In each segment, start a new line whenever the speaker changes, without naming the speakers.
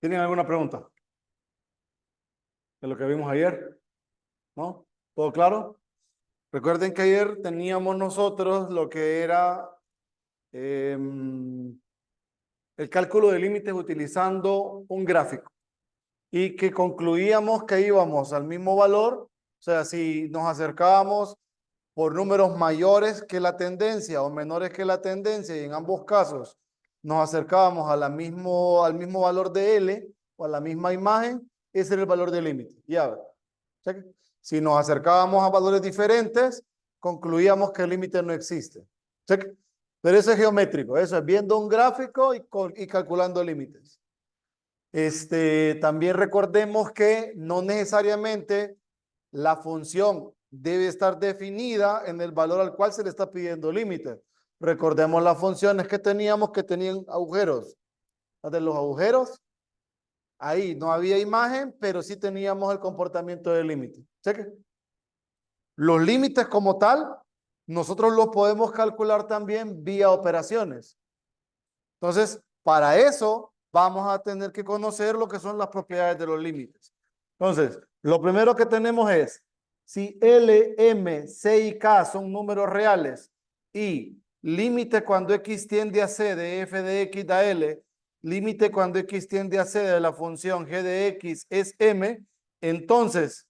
¿Tienen alguna pregunta de lo que vimos ayer? ¿No? ¿Todo claro? Recuerden que ayer teníamos nosotros lo que era el cálculo de límites utilizando un gráfico y que concluíamos que íbamos al mismo valor, o sea, si nos acercábamos por números mayores que la tendencia o menores que la tendencia, y en ambos casos nos acercábamos a al mismo valor de L o a la misma imagen, ese era el valor del límite. Ya ves. O sea que si nos acercábamos a valores diferentes, concluíamos que el límite no existe. O sea que, pero eso es geométrico, eso es viendo un gráfico y calculando límites. También recordemos que no necesariamente la función debe estar definida en el valor al cual se le está pidiendo límite. Recordemos las funciones que teníamos que tenían agujeros. Las de los agujeros, ahí no había imagen, pero sí teníamos el comportamiento del límite. Cheque. Los límites como tal, nosotros los podemos calcular también vía operaciones. Entonces, para eso vamos a tener que conocer lo que son las propiedades de los límites. Entonces, lo primero que tenemos es, si L, M, C y K son números reales y límite cuando X tiende a C de f de X da L, límite cuando X tiende a C de la función G de X es M, entonces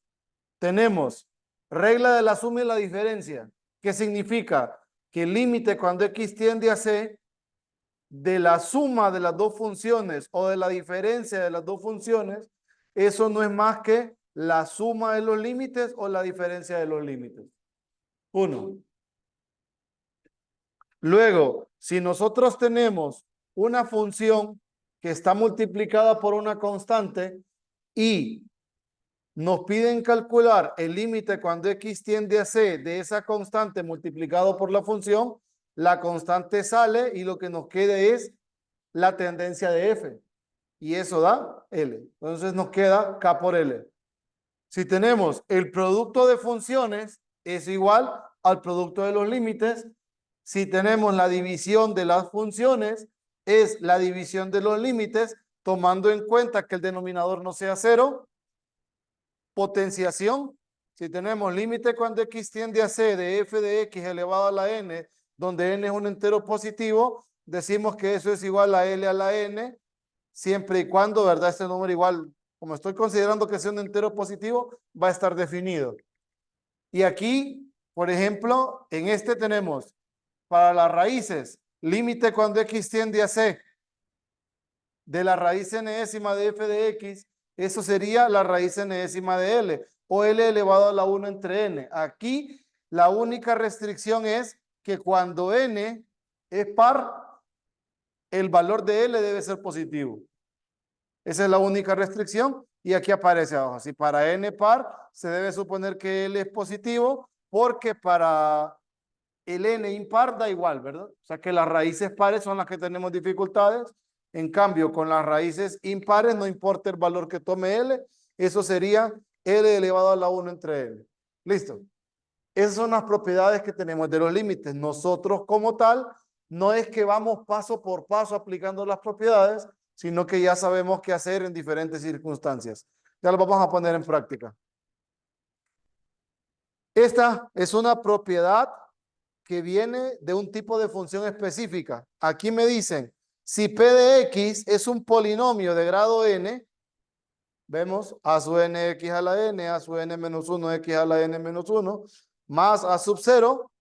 tenemos regla de la suma y la diferencia, que significa que el límite cuando X tiende a C de la suma de las dos funciones o de la diferencia de las dos funciones, eso no es más que la suma de los límites o la diferencia de los límites. Uno. Luego, si nosotros tenemos una función que está multiplicada por una constante y nos piden calcular el límite cuando X tiende a C de esa constante multiplicado por la función, la constante sale y lo que nos queda es la tendencia de F. Y eso da L. Entonces nos queda K por L. Si tenemos el producto de funciones es igual al producto de los límites. Si tenemos la división de las funciones es la división de los límites, tomando en cuenta que el denominador no sea cero. Potenciación. Si tenemos límite cuando X tiende a C de f de X elevado a la N, donde N es un entero positivo, decimos que eso es igual a L a la N, siempre y cuando, ¿verdad? Este número igual, como estoy considerando que sea un entero positivo, va a estar definido. Y aquí, por ejemplo, en este tenemos para las raíces, límite cuando X tiende a C de la raíz n-ésima de f de X, eso sería la raíz n-ésima de L, o L elevado a la 1 entre N. Aquí la única restricción es que cuando N es par, el valor de L debe ser positivo. Esa es la única restricción y aquí aparece abajo. Si para N par se debe suponer que L es positivo porque para el N impar da igual, ¿verdad? O sea que las raíces pares son las que tenemos dificultades. En cambio, con las raíces impares no importa el valor que tome L, eso sería L elevado a la 1 entre L. ¿Listo? Esas son las propiedades que tenemos de los límites. Nosotros como tal, no es que vamos paso por paso aplicando las propiedades, sino que ya sabemos qué hacer en diferentes circunstancias. Ya lo vamos a poner en práctica. Esta es una propiedad que viene de un tipo de función específica. Aquí me dicen, si P de X es un polinomio de grado n, vemos a sub n x a la n, a sub n menos 1 x a la n menos 1, más a sub 0,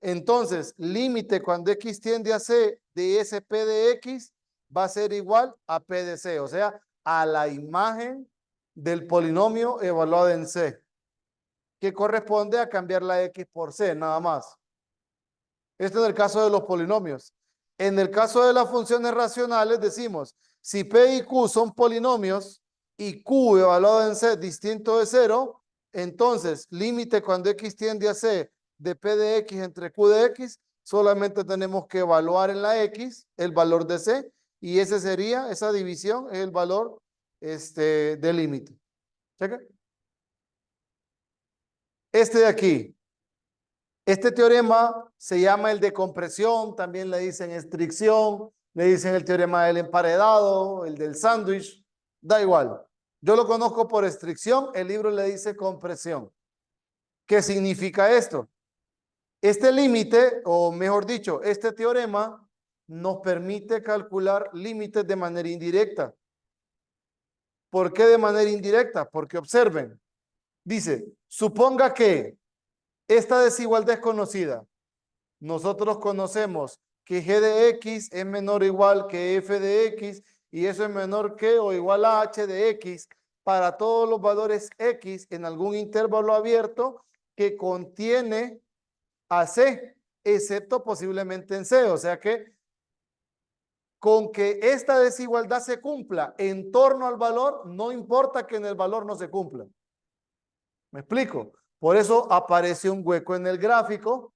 entonces límite cuando x tiende a c de ese P de X va a ser igual a P de C, o sea, a la imagen del polinomio evaluado en C, que corresponde a cambiar la X por C, nada más. Este es el caso de los polinomios. En el caso de las funciones racionales decimos, si P y Q son polinomios y Q evaluado en C distinto de 0, entonces límite cuando X tiende a C de P de X entre Q de X, solamente tenemos que evaluar en la X el valor de C y ese sería, esa división es el valor del límite. ¿Checa? Este de aquí. Este teorema se llama el de compresión, también le dicen estricción, le dicen el teorema del emparedado, el del sándwich, da igual. Yo lo conozco por estricción, el libro le dice compresión. ¿Qué significa esto? Este límite, o mejor dicho, este teorema nos permite calcular límites de manera indirecta. ¿Por qué de manera indirecta? Porque observen, dice, suponga que esta desigualdad es conocida. Nosotros conocemos que g de x es menor o igual que f de x y eso es menor que o igual a h de x para todos los valores x en algún intervalo abierto que contiene a c, excepto posiblemente en c. O sea que con que esta desigualdad se cumpla en torno al valor, no importa que en el valor no se cumpla. ¿Me explico? Por eso aparece un hueco en el gráfico.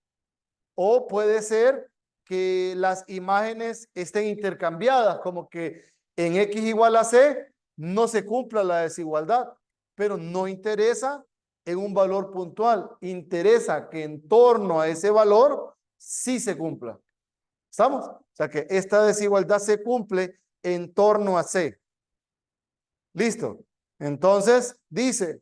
O puede ser que las imágenes estén intercambiadas, como que en x igual a c no se cumpla la desigualdad, pero no interesa en un valor puntual, interesa que en torno a ese valor sí se cumpla. ¿Estamos? O sea que esta desigualdad se cumple en torno a c. ¿Listo? Entonces dice,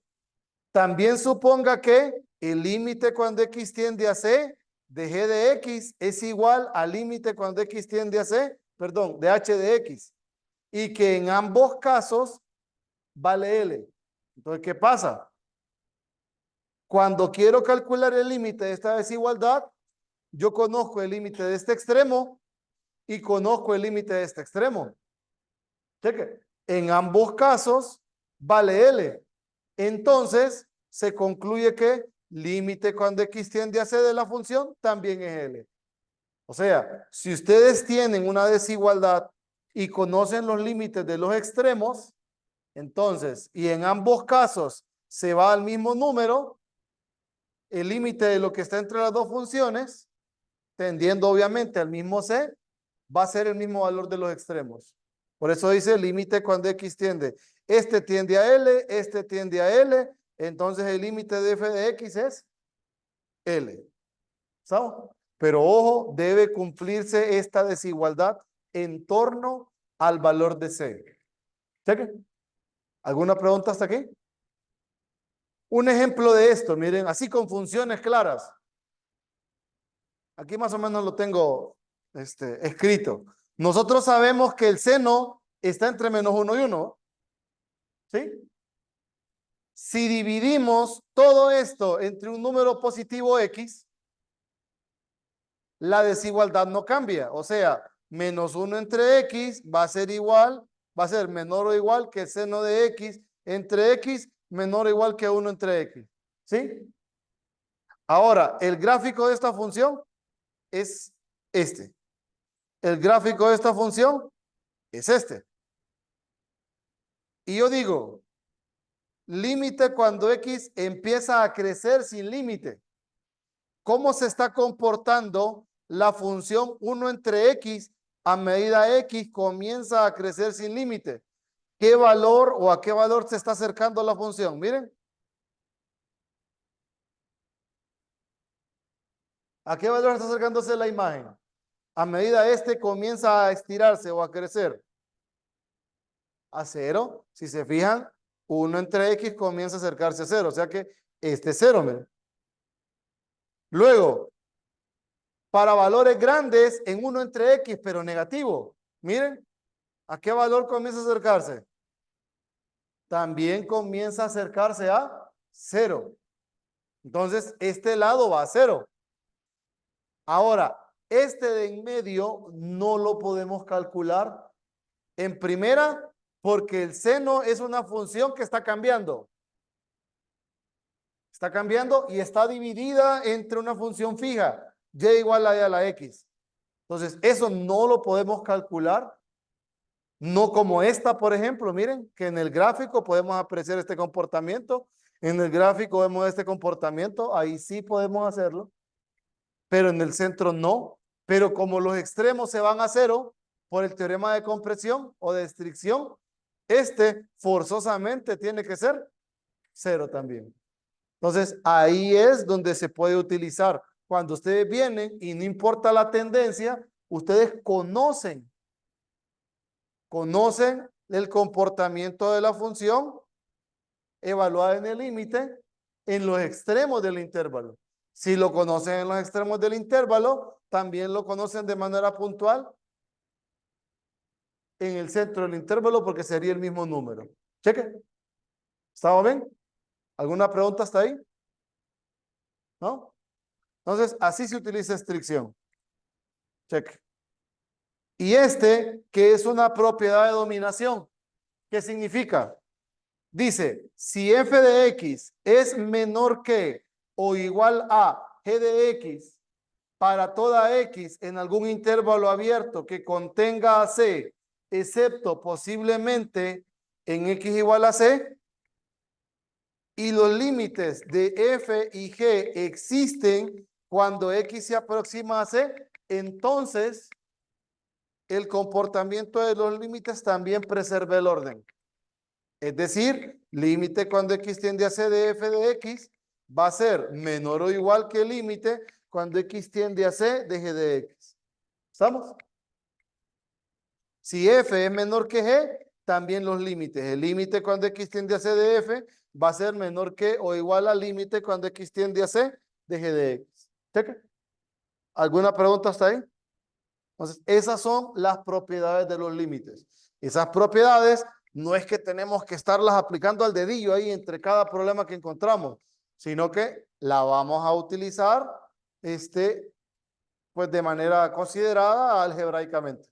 también suponga que el límite cuando x tiende a c de g de x es igual al límite cuando x tiende a c, perdón, de h de x. Y que en ambos casos vale L. Entonces, ¿qué pasa? Cuando quiero calcular el límite de esta desigualdad, yo conozco el límite de este extremo y conozco el límite de este extremo. Cheque. En ambos casos vale L. Entonces, se concluye que límite cuando x tiende a c de la función también es L. O sea, si ustedes tienen una desigualdad y conocen los límites de los extremos, entonces, y en ambos casos se va al mismo número, el límite de lo que está entre las dos funciones, tendiendo obviamente al mismo c, va a ser el mismo valor de los extremos. Por eso dice límite cuando x tiende. Este tiende a L, este tiende a L, entonces el límite de f de x es L. ¿Sabes? Pero ojo, debe cumplirse esta desigualdad en torno al valor de C. ¿Cheque? ¿Alguna pregunta hasta aquí? Un ejemplo de esto, miren, así con funciones claras. Aquí más o menos lo tengo escrito. Nosotros sabemos que el seno está entre -1 y 1. ¿Sí? Si dividimos todo esto entre un número positivo x, la desigualdad no cambia. O sea, -1 entre x va a ser igual, va a ser menor o igual que el seno de x entre x menor o igual que 1 entre x. ¿Sí? Ahora, el gráfico de esta función es este. El gráfico de esta función es este. Y yo digo, límite cuando x empieza a crecer sin límite. ¿Cómo se está comportando la función 1 entre x a medida x comienza a crecer sin límite? ¿Qué valor o a qué valor se está acercando la función? Miren. ¿A qué valor está acercándose la imagen? A medida este comienza a estirarse o a crecer. A 0. Si se fijan, 1 entre x comienza a acercarse a 0. O sea que este es 0, miren. Luego, para valores grandes en 1 entre x, pero negativo. Miren, ¿a qué valor comienza a acercarse? También comienza a acercarse a 0. Entonces, este lado va a 0. Ahora, este de en medio no lo podemos calcular. En primera, porque el seno es una función que está cambiando. Está cambiando y está dividida entre una función fija, y igual a la x. Entonces, eso no lo podemos calcular. No como esta, por ejemplo, miren, que en el gráfico podemos apreciar este comportamiento. En el gráfico vemos este comportamiento, ahí sí podemos hacerlo, pero en el centro no. Pero como los extremos se van a 0 por el teorema de compresión o de estricción, este forzosamente tiene que ser 0 también. Entonces, ahí es donde se puede utilizar. Cuando ustedes vienen y no importa la tendencia, ustedes conocen conocen el comportamiento de la función evaluada en el límite en los extremos del intervalo. Si lo conocen en los extremos del intervalo, también lo conocen de manera puntual en el centro del intervalo porque sería el mismo número. Cheque. ¿Estamos bien? ¿Alguna pregunta hasta ahí? ¿No? Entonces, así se utiliza estricción. Cheque. Y que es una propiedad de dominación. ¿Qué significa? Dice, si f de x es menor que o igual a g de x para toda x en algún intervalo abierto que contenga a c, excepto posiblemente en x igual a c, y los límites de f y g existen cuando x se aproxima a c, entonces el comportamiento de los límites también preserva el orden. Es decir, límite cuando x tiende a c de f de x va a ser menor o igual que el límite cuando x tiende a c de g de x. ¿Estamos? Si f es menor que g, también los límites. El límite cuando x tiende a c de f va a ser menor que o igual al límite cuando x tiende a c de g de x. ¿Checa? ¿Alguna pregunta hasta ahí? Entonces, esas son las propiedades de los límites. Esas propiedades no es que tenemos que estarlas aplicando al dedillo ahí entre cada problema que encontramos, sino que la vamos a utilizar pues de manera considerada algebraicamente.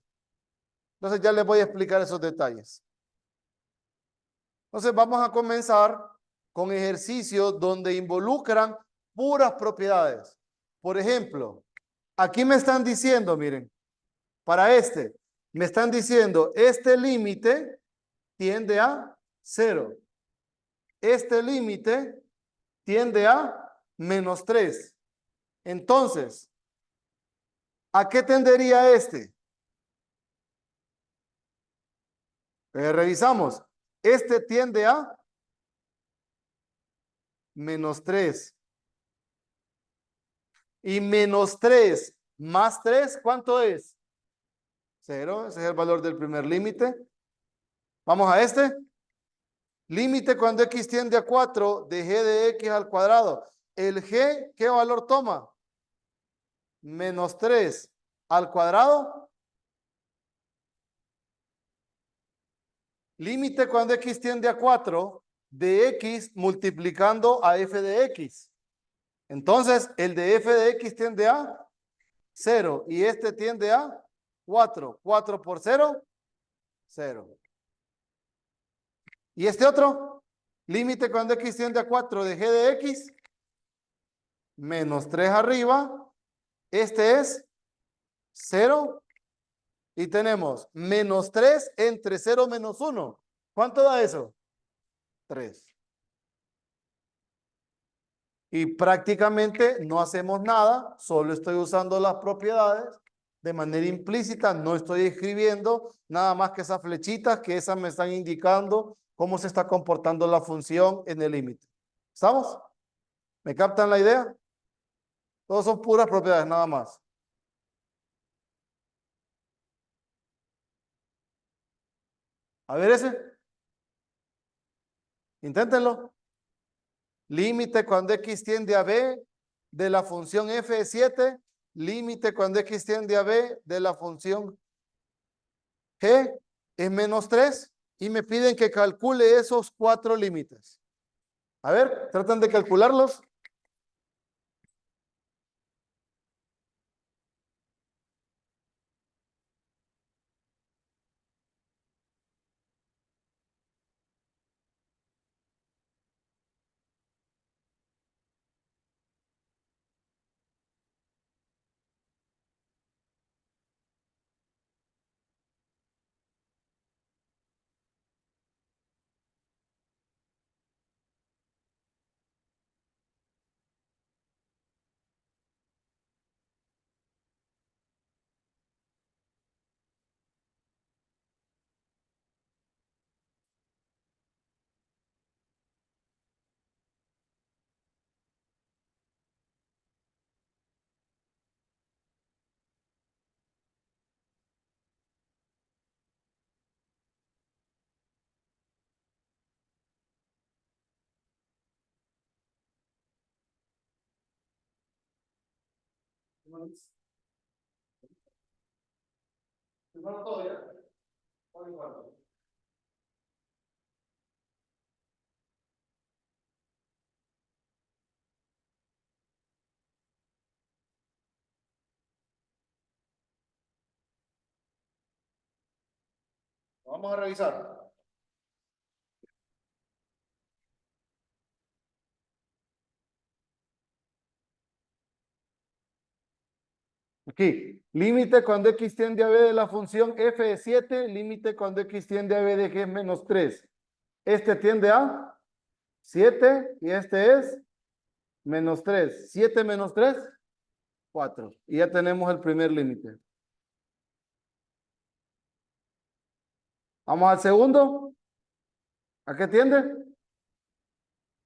Entonces ya les voy a explicar esos detalles. Entonces vamos a comenzar con ejercicios donde involucran puras propiedades. Por ejemplo, aquí me están diciendo, miren, para me están diciendo, este límite tiende a 0. Este límite tiende a -3. Entonces, ¿a qué tendería este? Revisamos. Este tiende a -3. Y -3 más 3, ¿cuánto es? 0. Ese es el valor del primer límite. Vamos a este. Límite cuando x tiende a 4 de g de x al cuadrado. El g, ¿qué valor toma? -3 al cuadrado. Límite cuando x tiende a 4 de x multiplicando a f de x. Entonces, el de f de x tiende a 0 y este tiende a 4. 4 por 0, 0. ¿Y este otro? Límite cuando x tiende a 4 de g de x, -3 arriba. Este es 0. Y tenemos -3 entre 0 menos 1. ¿Cuánto da eso? 3. Y prácticamente no hacemos nada, solo estoy usando las propiedades de manera implícita, no estoy escribiendo nada más que esas flechitas que esas me están indicando cómo se está comportando la función en el límite. ¿Estamos? ¿Me captan la idea? Todos son puras propiedades, nada más. A ver ese. Inténtenlo. Límite cuando x tiende a b de la función f de 7. Límite cuando x tiende a b de la función g es -3 y me piden que calcule esos 4 límites. A ver, tratan de calcularlos. Vamos a revisar. Aquí, límite cuando x tiende a b de la función f de 7, límite cuando x tiende a b de g es menos 3. Este tiende a 7 y este es menos 3. 7 menos 3, 4. Y ya tenemos el primer límite. Vamos al segundo. ¿A qué tiende?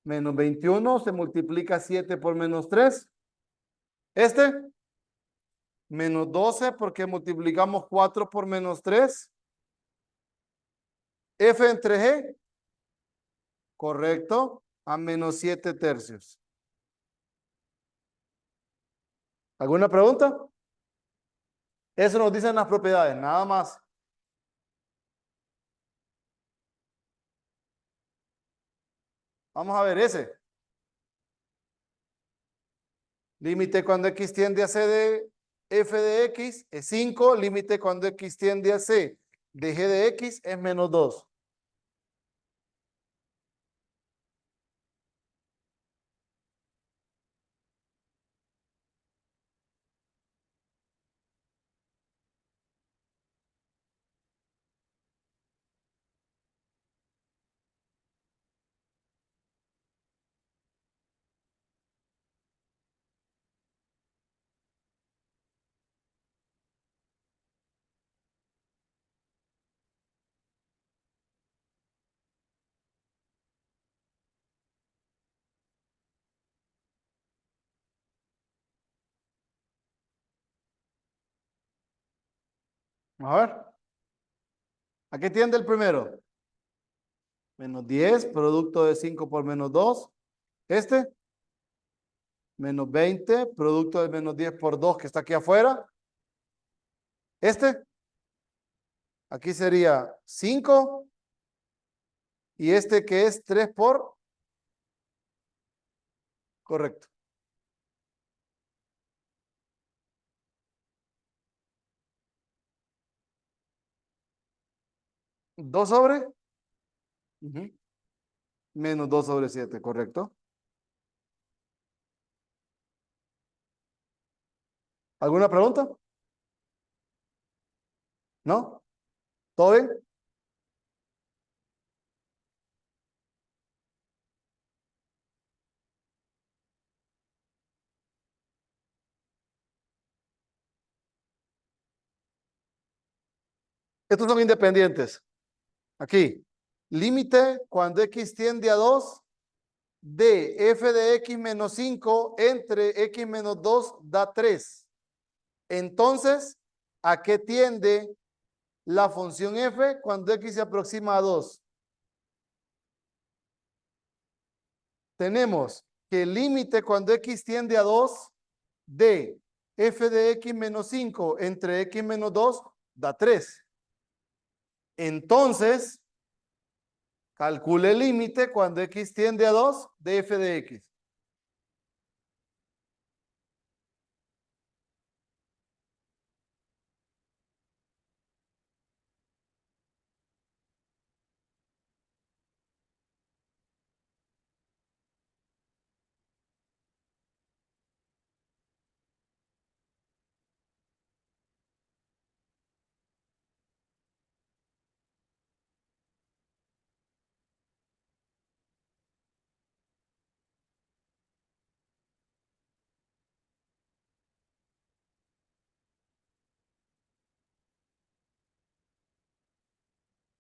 Menos 21 se multiplica 7 por menos 3. Este, menos 12 porque multiplicamos 4 por menos 3. F entre G, correcto, a menos 7 tercios. ¿Alguna pregunta? Eso nos dicen las propiedades, nada más. Vamos a ver ese. Límite cuando x tiende a c de f de x es 5. Límite cuando x tiende a c de g de x es menos 2. A ver. ¿A qué tiende el primero? Menos 10, producto de 5 por menos 2. Este, menos 20, producto de menos 10 por 2 que está aquí afuera. Este, aquí sería 5. Y este que es 3 por, correcto. 2 sobre, ujú, menos 2 sobre 7, correcto. ¿Alguna pregunta? ¿No? ¿Todo bien? Estos son independientes. Aquí, límite cuando x tiende a 2 de f de x menos 5 entre x menos 2 da 3. Entonces, ¿a qué tiende la función f cuando x se aproxima a 2? Tenemos que el límite cuando x tiende a 2 de f de x menos 5 entre x menos 2 da 3. Entonces, calcule el límite cuando x tiende a 2 de f de x.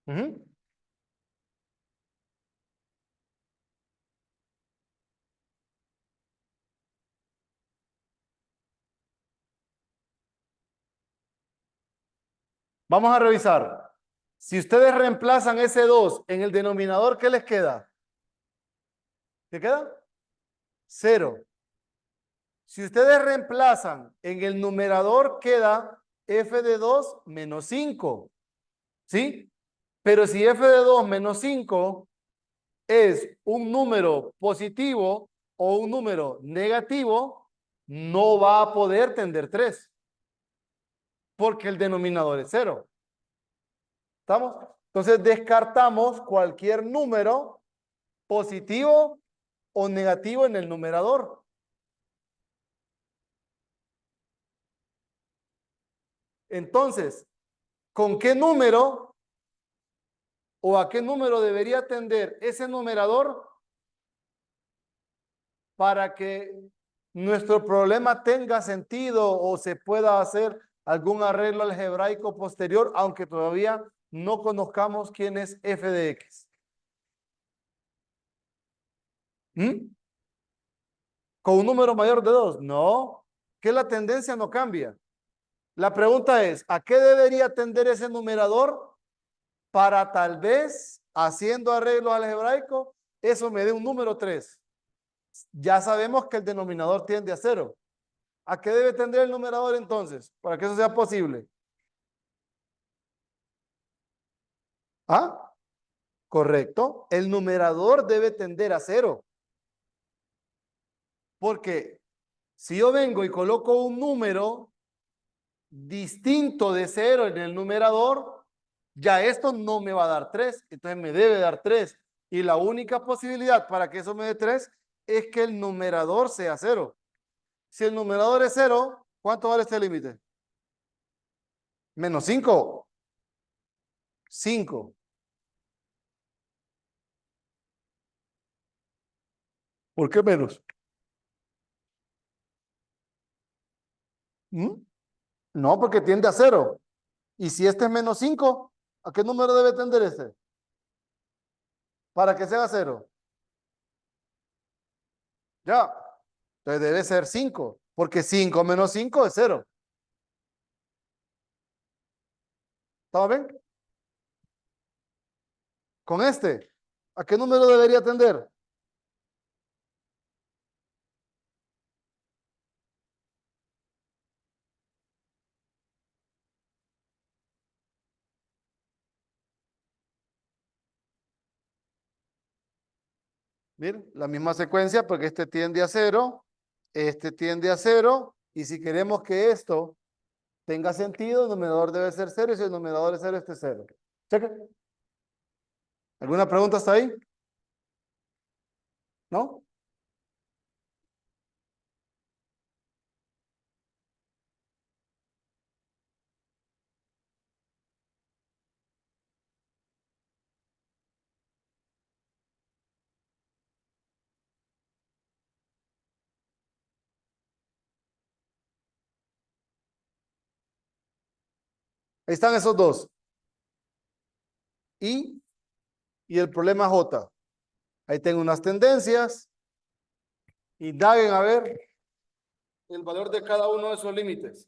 Ujú. Vamos a revisar. Si ustedes reemplazan ese 2 en el denominador, ¿qué les queda? ¿Qué queda? 0. Si ustedes reemplazan en el numerador queda f de 2 menos 5, ¿sí? Pero si f de 2 menos 5 es un número positivo o un número negativo, no va a poder tender 3 porque el denominador es 0. ¿Estamos? Entonces descartamos cualquier número positivo o negativo en el numerador. Entonces, ¿con qué número o a qué número debería tender ese numerador para que nuestro problema tenga sentido o se pueda hacer algún arreglo algebraico posterior, aunque todavía no conozcamos quién es f de x? ¿Mm? ¿Con un número mayor de 2? No, que la tendencia no cambia. La pregunta es, ¿a qué debería tender ese numerador para tal vez, haciendo arreglos algebraicos, eso me dé un número 3? Ya sabemos que el denominador tiende a 0. ¿A qué debe tender el numerador entonces? Para que eso sea posible. ¿Ah? Correcto. El numerador debe tender a 0. Porque si yo vengo y coloco un número distinto de 0 en el numerador, ya esto no me va a dar 3, entonces me debe dar 3. Y la única posibilidad para que eso me dé 3 es que el numerador sea 0. Si el numerador es 0, ¿cuánto vale este límite? Menos 5. 5. ¿Por qué menos? ¿Mm? No, porque tiende a 0. Y si este es menos 5, ¿a qué número debe tender este? Para que sea 0. Ya. Entonces debe ser 5, porque 5 menos 5 es 0. ¿Estamos bien? Con este, ¿a qué número debería tender? Miren, la misma secuencia, porque este tiende a 0, este tiende a 0, y si queremos que esto tenga sentido, el numerador debe ser 0, y si el numerador es 0, este es 0. Cheque. ¿Alguna pregunta hasta ahí? ¿No? Ahí están esos dos. I y el problema J. Ahí tengo unas tendencias. Indaguen a ver el valor de cada uno de esos límites.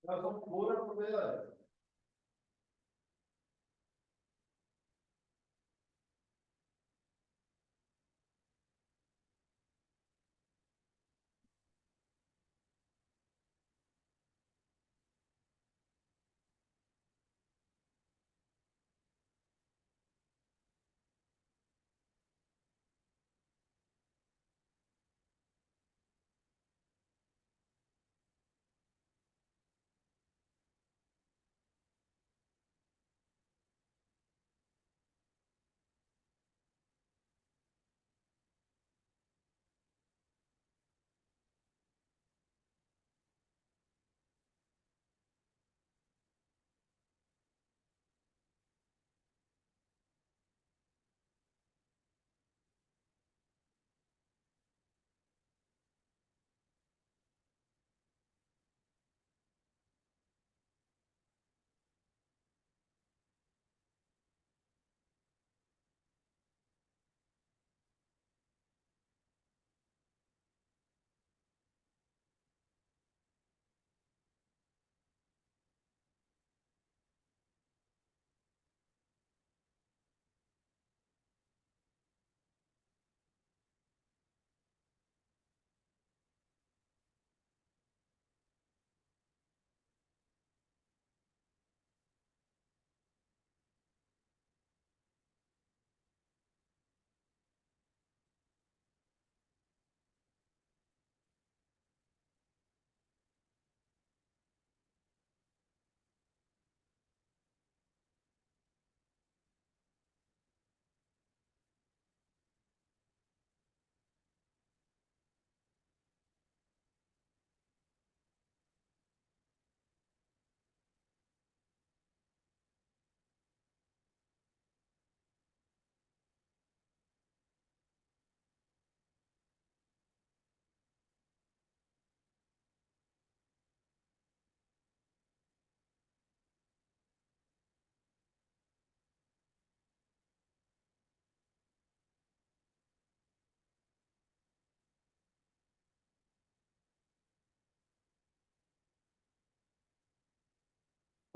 Son puras propiedades.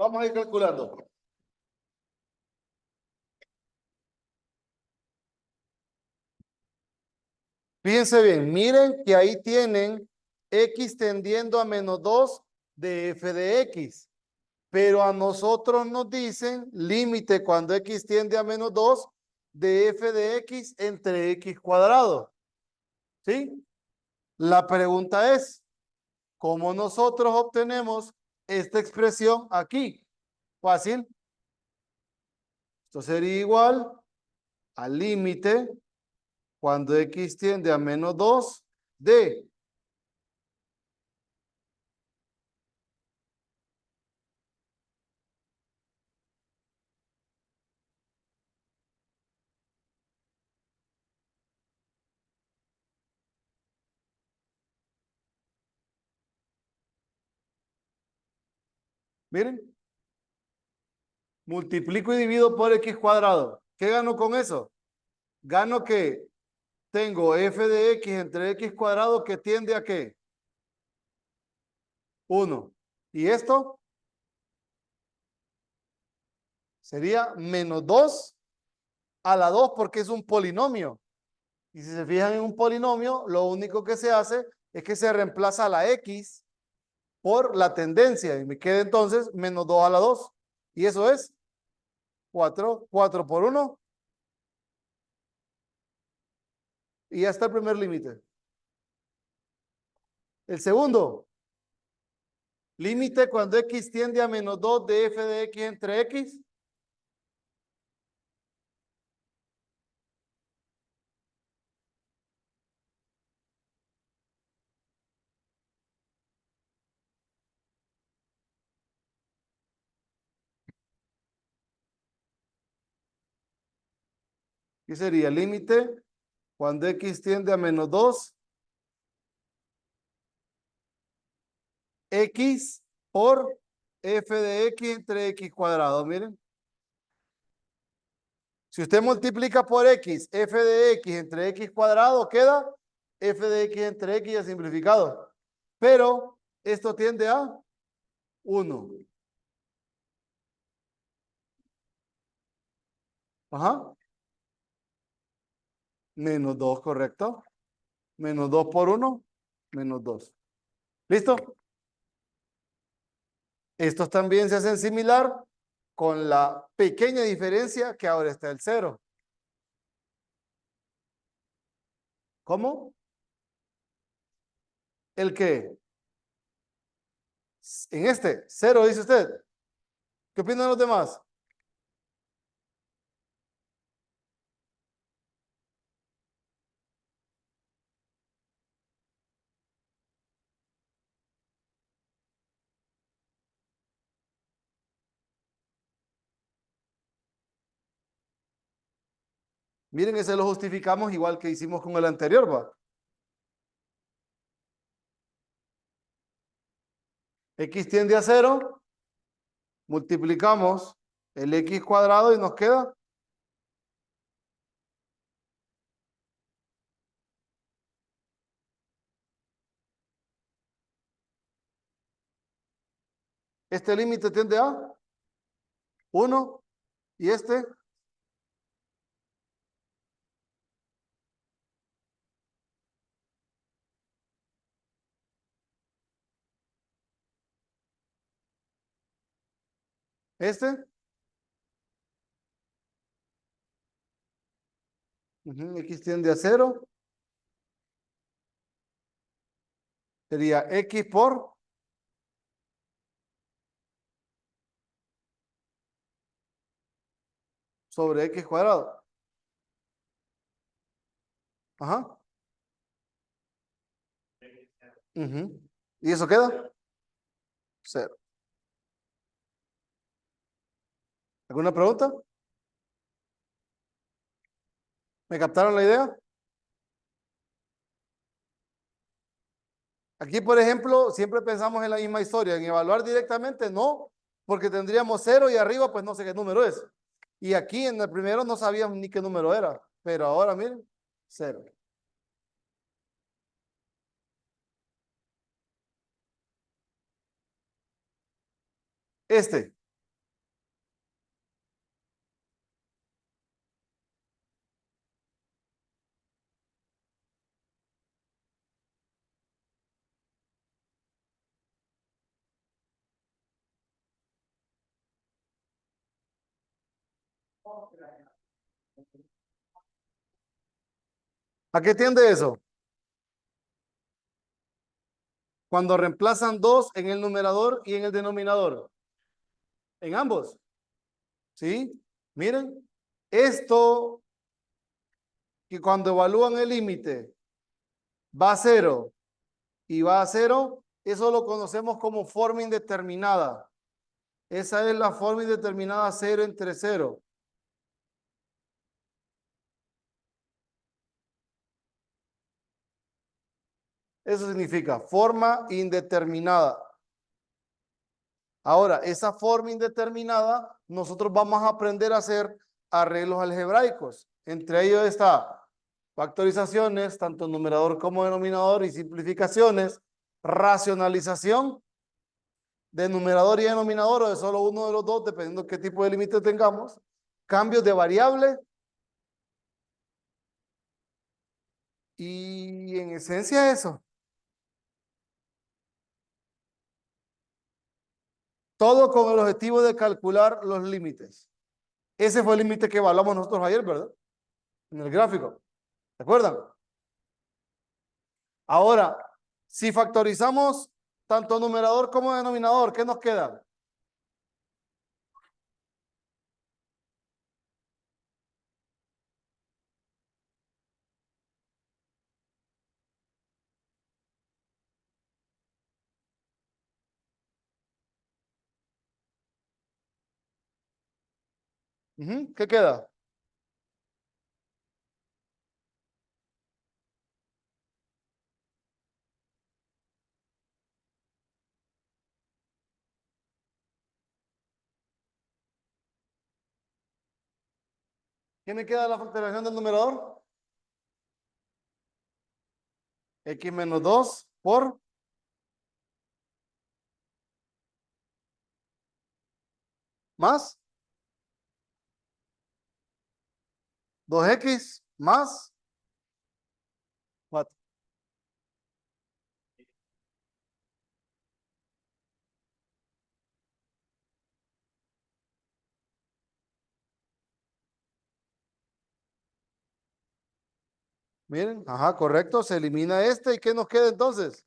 Vamos a ir calculando. Fíjense bien, miren que ahí tienen x tendiendo a -2 de f de x. Pero a nosotros nos dicen límite cuando x tiende a -2 de f de x entre x cuadrado. ¿Sí? La pregunta es, ¿cómo nosotros obtenemos esta expresión aquí? Fácil. Esto sería igual al límite cuando x tiende a -2 de, miren, multiplico y divido por x cuadrado. ¿Qué gano con eso? Gano que tengo f de x entre x cuadrado que tiende a ¿qué? 1. ¿Y esto? Sería -2 a la 2 porque es un polinomio. Y si se fijan en un polinomio, lo único que se hace es que se reemplaza la x por la tendencia. Y me queda entonces -2 a la 2. Y eso es 4. 4 por 1. Y ya está el primer límite. El segundo, límite cuando x tiende a -2 de f de x entre x. ¿Qué sería? Límite cuando x tiende a -2, x por f de x entre x cuadrado. Miren. Si usted multiplica por x, f de x entre x cuadrado, queda f de x entre x ya simplificado. Pero esto tiende a 1. Ajá. -2, correcto. -2 por 1, -2. ¿Listo? Estos también se hacen similar con la pequeña diferencia que ahora está el 0. ¿Cómo? ¿El qué? En este, 0, dice usted. ¿Qué opinan los demás? Miren, ese lo justificamos igual que hicimos con el anterior, ¿va? X tiende a 0, multiplicamos el x cuadrado y nos queda este límite tiende a 1 y este, x tiende a 0, sería x por sobre x cuadrado. Ajá. ¿Y eso queda? 0. ¿Alguna pregunta? ¿Me captaron la idea? Aquí, por ejemplo, siempre pensamos en la misma historia. En evaluar directamente, no, porque tendríamos 0 y arriba, pues no sé qué número es. Y aquí en el primero no sabíamos ni qué número era. Pero ahora, miren, 0. Este. ¿A qué tiende eso? Cuando reemplazan dos en el numerador y en el denominador. En ambos. ¿Sí? Miren, esto que cuando evalúan el límite va a cero y va a cero, eso lo conocemos como forma indeterminada. Esa es la forma indeterminada cero entre cero. Eso significa forma indeterminada. Ahora, esa forma indeterminada, nosotros vamos a aprender a hacer arreglos algebraicos. Entre ellos está factorizaciones, tanto numerador como denominador, y simplificaciones, racionalización de numerador y denominador, o de solo uno de los dos, dependiendo qué tipo de límite tengamos, cambios de variable, y en esencia eso. Todo con el objetivo de calcular los límites. Ese fue el límite que evaluamos nosotros ayer, ¿verdad? En el gráfico. ¿Se acuerdan? Ahora, si factorizamos tanto numerador como denominador, ¿qué nos queda? ¿Qué queda? ¿Qué me queda de la factorización del numerador? X menos 2 por más 2x más 4. Miren, ajá, correcto, se elimina este. ¿Y qué nos queda entonces?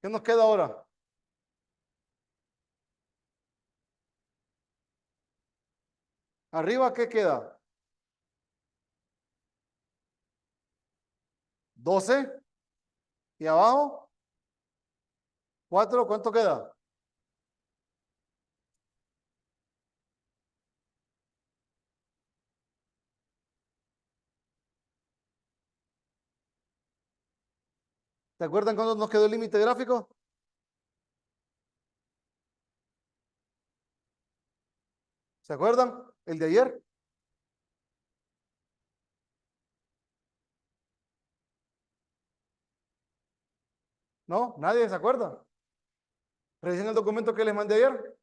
¿Qué nos queda ahora? Arriba, ¿qué queda? 12. Y abajo, 4. ¿Cuánto queda? ¿Se acuerdan cuándo nos quedó el límite gráfico? ¿Se acuerdan? ¿El de ayer? ¿No? ¿Nadie se acuerda? Revisen el documento que les mandé ayer.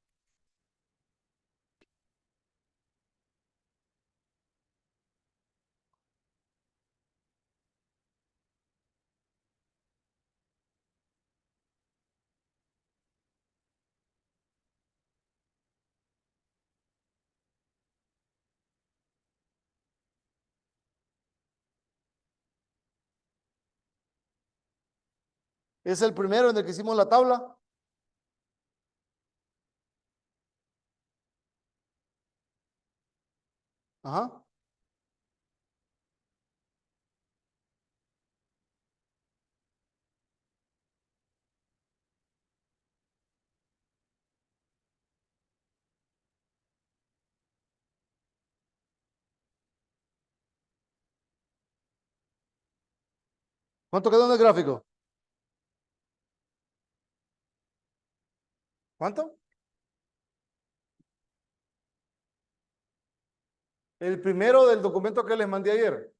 Es el primero en el que hicimos la tabla. Ajá. ¿Cuánto quedó en el gráfico? ¿Cuánto? El primero del documento que les mandé ayer.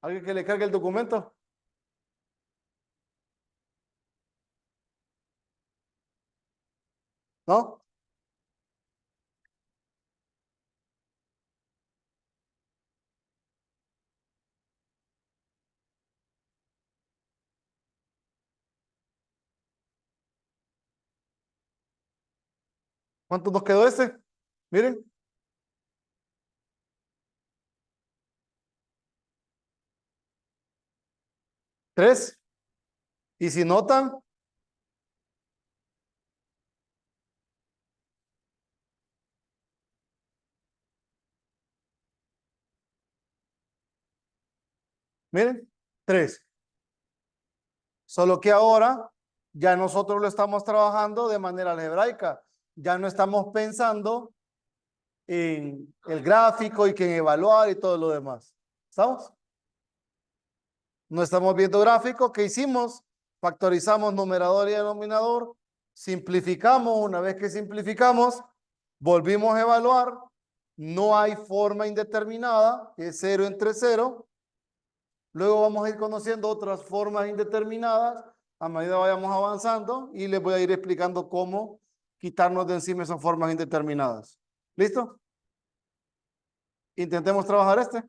¿Alguien que le cargue el documento? ¿No? ¿Cuánto nos quedó ese? Miren, 3. Y si notan, miren, 3. Solo que ahora ya nosotros lo estamos trabajando de manera algebraica. Ya no estamos pensando en el gráfico y que en evaluar y todo lo demás. ¿Estamos? No estamos viendo gráfico. ¿Qué hicimos? Factorizamos numerador y denominador. Simplificamos. Una vez que simplificamos, volvimos a evaluar. No hay forma indeterminada, que es 0 entre 0. Luego vamos a ir conociendo otras formas indeterminadas a medida que vayamos avanzando y les voy a ir explicando cómo quitarnos de encima esas formas indeterminadas. ¿Listo? Intentemos trabajar este.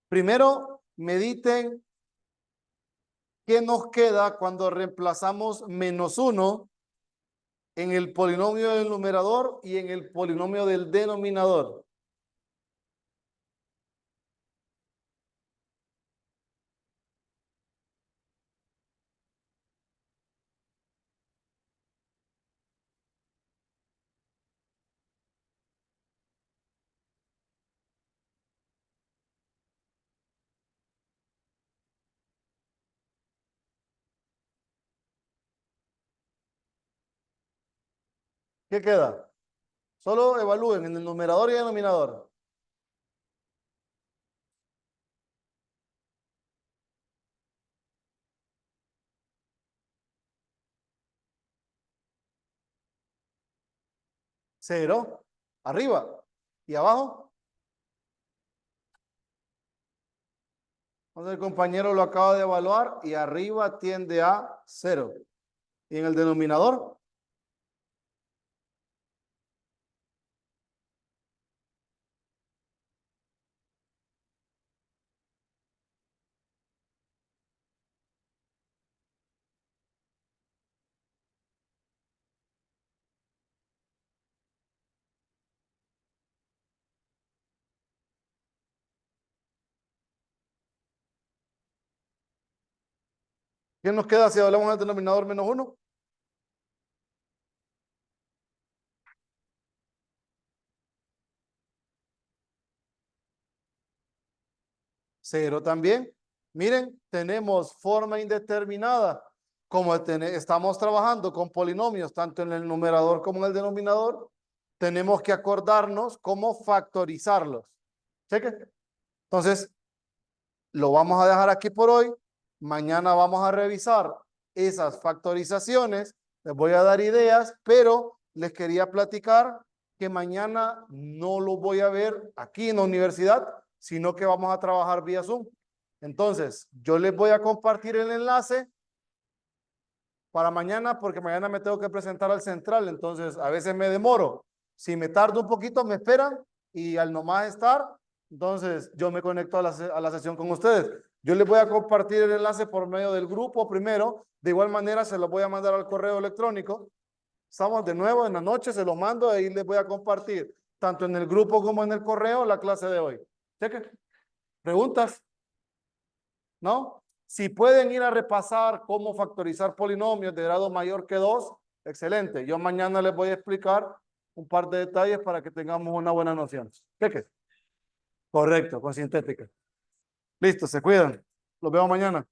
Primero, mediten qué nos queda cuando reemplazamos -1 en el polinomio del numerador y en el polinomio del denominador. ¿Qué queda? Solo evalúen en el numerador y el denominador. 0, arriba y abajo. Entonces el compañero lo acaba de evaluar y arriba tiende a 0. Y en el denominador, ¿qué nos queda si hablamos del denominador -1? 0 también. Miren, tenemos forma indeterminada. Como estamos trabajando con polinomios, tanto en el numerador como en el denominador, tenemos que acordarnos cómo factorizarlos. ¿Cheque? Entonces, lo vamos a dejar aquí por hoy. Mañana vamos a revisar esas factorizaciones. Les voy a dar ideas, pero les quería platicar que mañana no lo voy a ver aquí en la universidad, sino que vamos a trabajar vía Zoom. Entonces, yo les voy a compartir el enlace para mañana porque mañana me tengo que presentar al central, entonces a veces me demoro. Si me tardo un poquito, me esperan y al nomás estar, entonces yo me conecto a la sesión con ustedes. Yo les voy a compartir el enlace por medio del grupo primero, de igual manera se lo voy a mandar al correo electrónico. Estamos de nuevo en la noche, se lo mando y ahí les voy a compartir, tanto en el grupo como en el correo, la clase de hoy. Cheque. ¿Preguntas? ¿No? Si pueden ir a repasar cómo factorizar polinomios de grado mayor que 2, excelente. Yo mañana les voy a explicar un par de detalles para que tengamos una buena noción. ¿Qué? Correcto, con sintética. Listo, se cuidan. Los veo mañana.